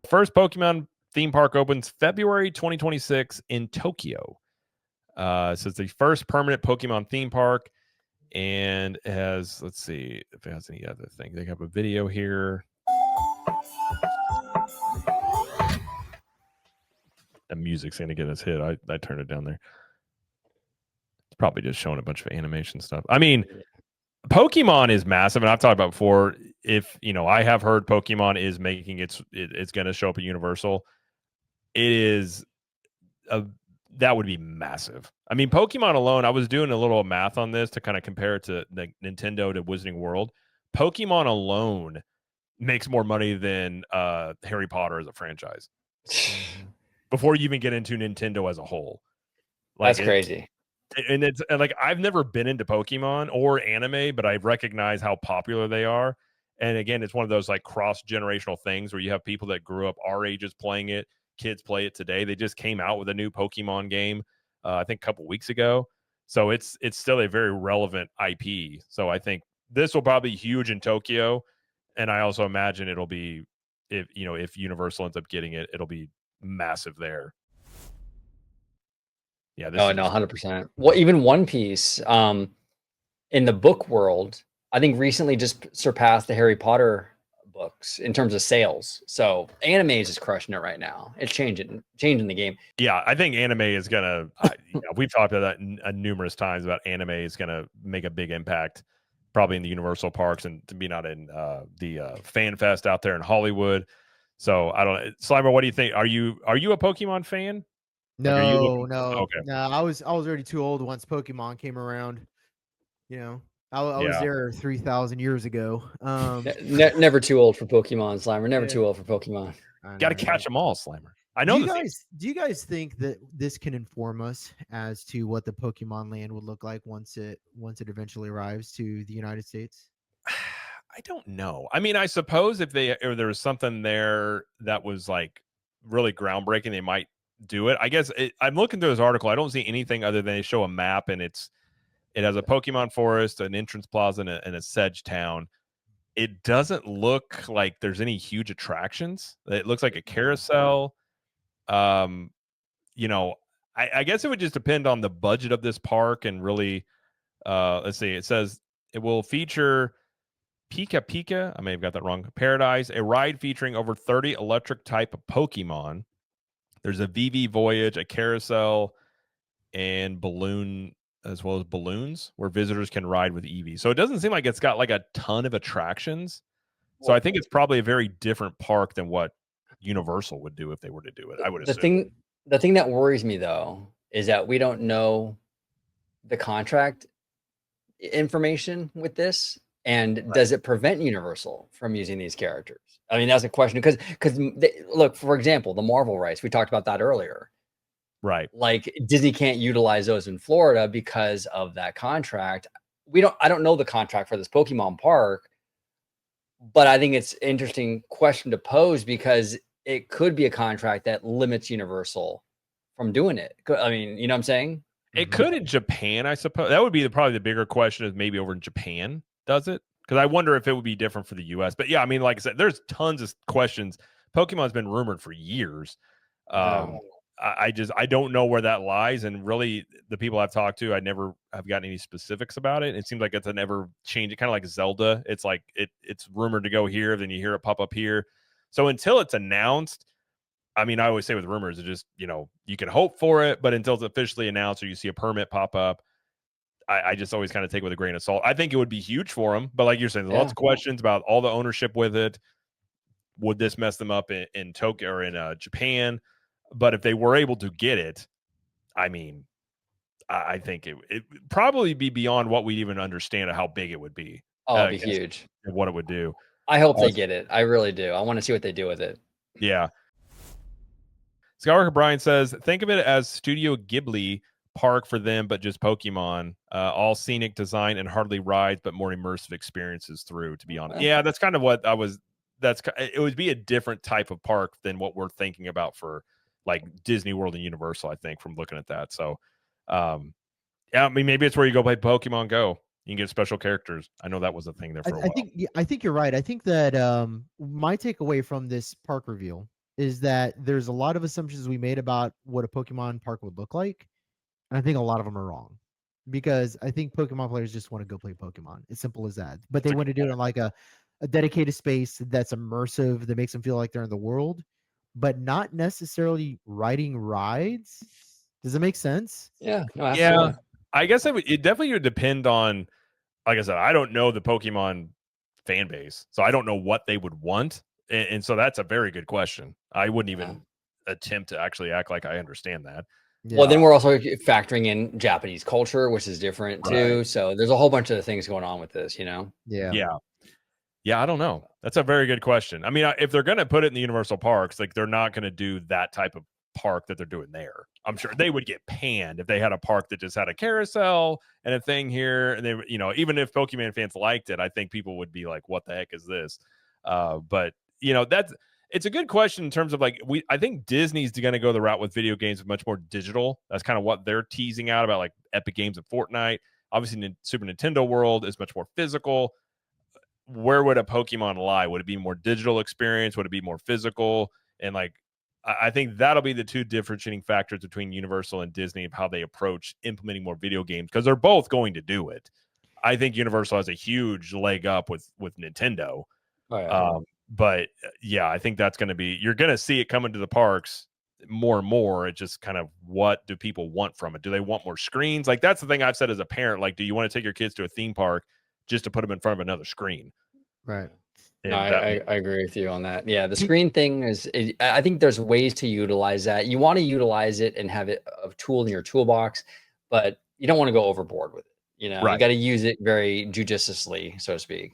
first Pokemon theme park opens February 2026 in Tokyo. So it's the first permanent Pokemon theme park, and it has, let's see if it has any other thing. They have a video here. The music's going to get us hit. I turned it down there. It's probably just showing a bunch of animation stuff. I mean, Pokemon is massive, and I've talked about before. If I have heard Pokemon is making it's going to show up at Universal. It is that would be massive. I mean, Pokemon alone, I was doing a little math on this to kind of compare it to the Nintendo to Wizarding World. Pokemon alone makes more money than Harry Potter as a franchise. Before you even get into Nintendo as a whole. That's crazy. And it's like, I've never been into Pokemon or anime, but I recognize how popular they are. And again, it's one of those like cross-generational things where you have people that grew up our ages playing it. Kids play it today. They just came out with a new Pokemon game, I think a couple weeks ago. So it's still a very relevant IP. So I think this will probably be huge in Tokyo. And I also imagine it'll be, if Universal ends up getting it, it'll be massive there. Yeah. No, 100%. Well, even One Piece, in the book world, I think recently just surpassed the Harry Potter books in terms of sales. So anime is just crushing it right now. It's changing the game. Yeah, I think anime is gonna. We've talked about that numerous times about anime is gonna make a big impact, probably in the Universal parks and to be not in the Fan Fest out there in Hollywood. So I don't, Slimer. What do you think? Are you a Pokemon fan? No, no. Okay. No, I was already too old once Pokemon came around. I was there 3,000 years ago. Never too old for Pokemon, Slimer. Never too old for Pokemon. Got to catch them all, Slimer. I know. Do you guys think that this can inform us as to what the Pokemon land would look like once it eventually arrives to the United States? I don't know. I mean, I suppose if there was something there that was like really groundbreaking, they might do it. I guess I'm looking through this article. I don't see anything other than they show a map and it has a Pokemon forest, an entrance plaza, and a sedge town. It doesn't look like there's any huge attractions. It looks like a carousel. I guess it would just depend on the budget of this park and really, let's see. It says it will feature Pika Pika. I may have got that wrong. Paradise, a ride featuring over 30 electric type of Pokemon. There's a VV Voyage, a carousel, and balloon, as well as balloons where visitors can ride with Eevee. So it doesn't seem like it's got like a ton of attractions. So I think it's probably a very different park than what Universal would do if they were to do it. I would assume. The thing that worries me though is that we don't know the contract information with this, and does it prevent Universal from using these characters? I mean, that's a question because look, for example, the Marvel rights, we talked about that earlier. Right. Like Disney can't utilize those in Florida because of that contract. I don't know the contract for this Pokemon park, but I think it's an interesting question to pose because it could be a contract that limits Universal from doing it. I mean, you know what I'm saying? It could in Japan, I suppose. That would be probably the bigger question is maybe over in Japan, does it? Because I wonder if it would be different for the US. But yeah, I mean, like I said, there's tons of questions. Pokemon's been rumored for years. I don't know where that lies. And really, the people I've talked to, I never have gotten any specifics about it. It seems like it's a never change. Kind of like Zelda. It's like it's rumored to go here, then you hear it pop up here. So until it's announced, I mean, I always say with rumors, it just, you can hope for it, but until it's officially announced or you see a permit pop up, I just always kind of take it with a grain of salt. I think it would be huge for them, but like you're saying, there's lots of questions about all the ownership with it. Would this mess them up in Tokyo or in Japan? But if they were able to get it, I mean, I think it would probably be beyond what we even understand of how big it would be. Oh, it'd be huge. What it would do. I hope they get it. I really do. I want to see what they do with it. Yeah. Skywalker Brian says, think of it as Studio Ghibli park for them, but just Pokemon. All scenic design and hardly rides, but more immersive experiences through, to be honest. Yeah, that's kind of what it would be a different type of park than what we're thinking about for like Disney World and Universal, I think, from looking at that. So, yeah, I mean, maybe it's where you go play Pokemon Go. You can get special characters. I know that was a thing there for a while. I think you're right. I think that my takeaway from this park reveal is that there's a lot of assumptions we made about what a Pokemon park would look like. And I think a lot of them are wrong because I think Pokemon players just want to go play Pokemon. It's simple as that. But they That's a want to good do it in like a dedicated space that's immersive, that makes them feel like they're in the world, but not necessarily riding rides. Does it make sense? Yeah, no, Yeah, absolutely. I guess it definitely would depend on. Like I said, I don't know the Pokemon fan base, so I don't know what they would want, and so that's a very good question. I wouldn't Yeah. even attempt to actually act like I understand that. Yeah. Well, then we're also factoring in Japanese culture, which is different too. Right. So there's a whole bunch of things going on with this, you know? Yeah. Yeah. Yeah, I don't know. That's a very good question. I mean, if they're going to put it in the Universal parks, like they're not going to do that type of park that they're doing there. I'm sure they would get panned if they had a park that just had a carousel and a thing here. And they, even if Pokemon fans liked it, I think people would be like, "What the heck is this?" But it's a good question in terms of like I think Disney's going to go the route with video games much more digital. That's kind of what they're teasing out about, like Epic Games and Fortnite. Obviously, Super Nintendo World is much more physical. Where would a Pokemon lie? Would it be more digital experience? Would it be more physical? And like, I think that'll be the two differentiating factors between Universal and Disney of how they approach implementing more video games, because they're both going to do it. I think Universal has a huge leg up with Nintendo. Oh, yeah. But yeah, I think that's going to be, you're going to see it coming to the parks more and more. It's just kind of, what do people want from it? Do they want more screens? Like, that's the thing I've said as a parent. Like, do you want to take your kids to a theme park just to put them in front of another screen? Right. No, And that I agree with you on that. Yeah, the screen thing I think there's ways to utilize that. You want to utilize it and have it a tool in your toolbox, but you don't want to go overboard with it. You know, you right. got to use it very judiciously, so to speak.